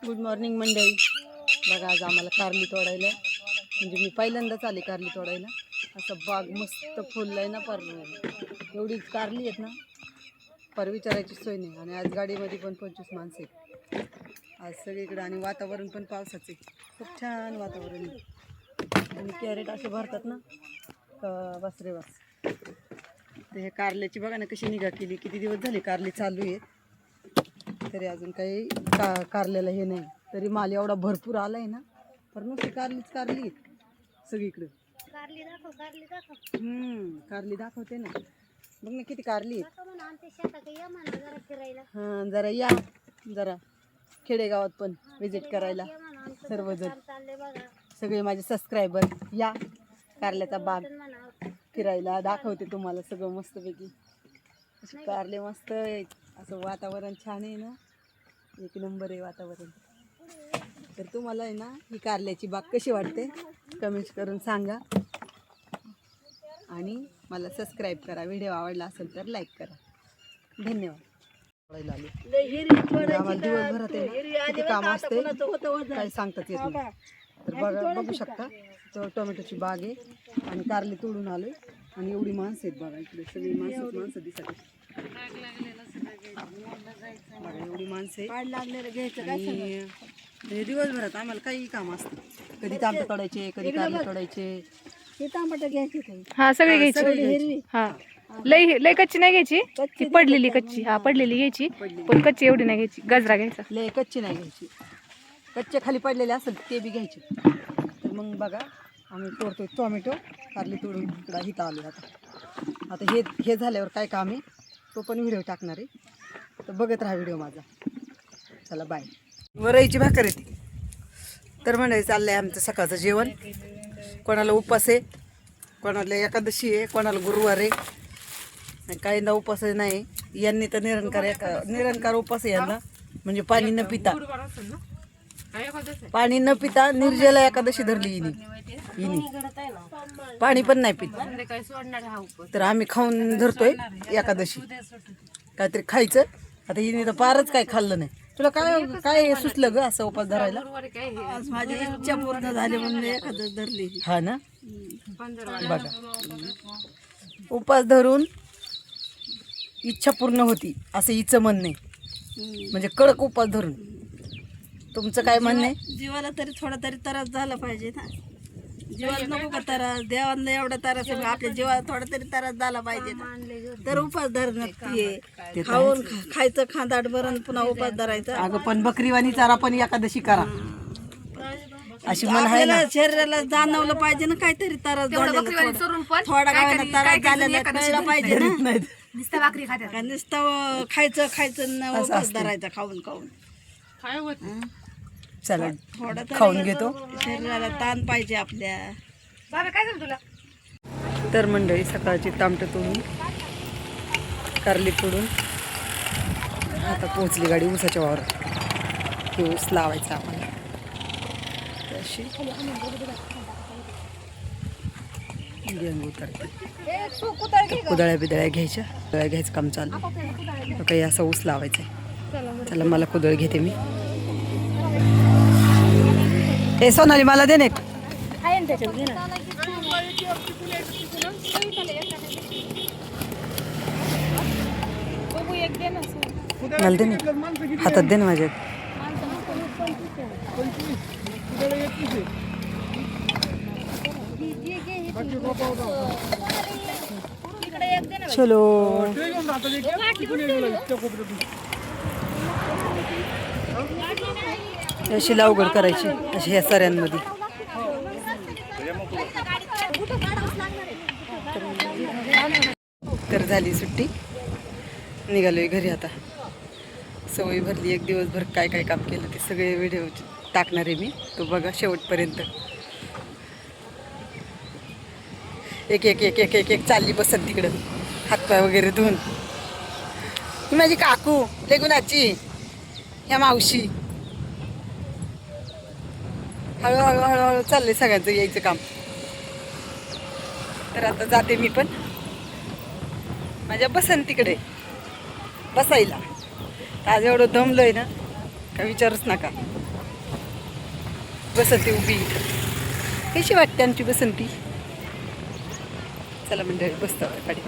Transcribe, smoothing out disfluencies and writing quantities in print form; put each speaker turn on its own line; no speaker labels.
Good morning मंडळी. बघा आज आम्हाला कारली तोडायला, म्हणजे मी पहिल्यांदाच आले कारली तोडायला. असं बाग मस्त फुललं आहे ना, पर एवढी कारली आहेत ना, पर विचारायची सोय नाही. आणि आज गाडीमध्ये पण 25 माणसं आहेत आज सगळीकडे. आणि वातावरण पण पावसाचं आहे, खूप छान वातावरण आहे. आणि कॅरेट असे भरतात ना, बस रे बस. तर हे कारल्याची बघा ना कशी निगा केली. किती दिवस झाले कारली चालू आहे, तरी अजून काही कारल्याला हे नाही. तरी माल एवढा भरपूर आलाय ना, तर नुसती कारलीच कारली सगळीकडे. कारली दाखवते ना, बघ ना किती कारली आहेत. हां जरा या, जरा खेडेगावात पण विजिट करायला सर्वजण. सगळे माझे सबस्क्रायबर या, कारल्याचा बाग फिरायला दाखवते तुम्हाला सगळं मस्तपैकी. असे कारले मस्त आहेत, असं वातावरण छान आहे ना, एक नंबर आहे वातावरण. तर तुम्हाला आहे ना ही कारल्याची बाग कशी वाटते कमेंट करून सांगा. आणि मला सबस्क्राईब करा. व्हिडिओ आवडला असेल तर लाईक करा. धन्यवाद. आम्हाला दिवसभरात आहे ना किती काम असते काही सांगतात येत नाही. तर बघा, बघू शकता तर टोमॅटोची बाग आहे आणि कारली तोडून आलोय. आणि एवढी माणसं आहेत बघा, इकडे सगळी माणसं दिसत आहेत. बघा एवढी माणसं आहे. आणि दिवसभरात आम्हाला काही काम असतं. कधी तांबटे तोडायचे, कधी कारले तोडायचे.
हा सगळे घ्यायची. हा लय कच्ची नाही घ्यायची, ती पडलेली कच्ची. हा पडलेली घ्यायची, पण कच्ची एवढी नाही घ्यायची. गजरा घ्यायचा.
लय कच्ची नाही घ्यायची, कच्चे खाली पडलेले असेल ते बी घ्यायचे. तर मग बघा आम्ही तोडतोय टोमॅटो, कारली तोडून इकडं इथं आलो. आता हे झाल्यावर काय काम आहे तो पण व्हिडिओ टाकणार आहे, तर बघत राहा व्हिडिओ माझा. चला बाय. वरईची भाकर येते. तर म्हणायचं चाललंय आमचं सकाळचं जेवण. कोणाला उपास आहे, कोणाला एकादशी आहे, कोणाला गुरुवार आहे, काहींना उपास नाही. यांनी तर निरंकार उपास आहे यांना, म्हणजे पाणी न पिता निर्जला एकादशी धरली हिनी. पाणी पण नाही पित. तर आम्ही खाऊन धरतोय एकादशी, काहीतरी खायचं. आता हिने तर फारच काय खाल्लं नाही. तुला काय काय सुचलं ग असं उपास धरायला?
माझी इच्छा पूर्ण झाली म्हणून एखादं धरली.
हा ना, बघा उपास धरून इच्छा पूर्ण होती असं हिचं म्हणणं आहे. म्हणजे कडक उपास धरून. तुमचं काय म्हणणं आहे?
जीवाला तरी थोडा तरी त्रास झाला पाहिजे ना. जीवाला नको का त्रास? देवांना एवढा त्रास आहे, आपल्या जीवाला थोडा तरी त्रास झाला पाहिजे ना. तर उपास धरणं खाऊन खायचं खांदाट भरून पुन्हा उपास धरायचा.
अगं पण बकरीवाणी चारा पण एकादशी करा अशी म्हण आहे ना.
शरीराला जाणवलं पाहिजे ना काहीतरी त्रास झालेला. थोडा गावाला त्रास झालेला कळला पाहिजे ना. का नुसतं खायचं न उपास धरायचा खाऊन खाऊन.
चला
थोडा
खाऊन घेतो.
शरीराला ताण पाहिजे आपल्या.
तर मंडळी सकाळची तांबट तोडून कारली तोडून आता पोहोचली गाडी ऊसाच्या वावरात. हे ऊस लावायचा आम्हाला. अशी गेंग उतरते. कुदळ्या बिदळ्या घ्यायचं काम चालू. काही असं ऊस लावायचं आहे. चला मला कुदळ घेते मी. हे सोनाली मला दे ना. मला दे ना, हातात दे ना माझ्या. चलो अशी लावगड करायची अशी ह्या सऱ्यांमध्ये. तर झाली सुट्टी, निघालोय घरी आता. सवय भरली. एक दिवसभर काय काय काम केलं ते सगळे व्हिडिओ टाकणार आहे मी, तो बघा शेवटपर्यंत. एक एक एक एक एक एक चालली बसत तिकडं हातपाय वगैरे धुवून. ही माझी काकू लेगुनाची, ह्या मावशी. हळूहळू हळूहळू चाललंय सगळ्यांचं यायचं काम. तर आता जाते मी पण माझ्या बसंतीकडे बसायला. आज एवढं दमलोय ना का विचारूच नका. बसंती उभी कशी वाटते आमची बसंती. चला मंडळी बसतो गाडी.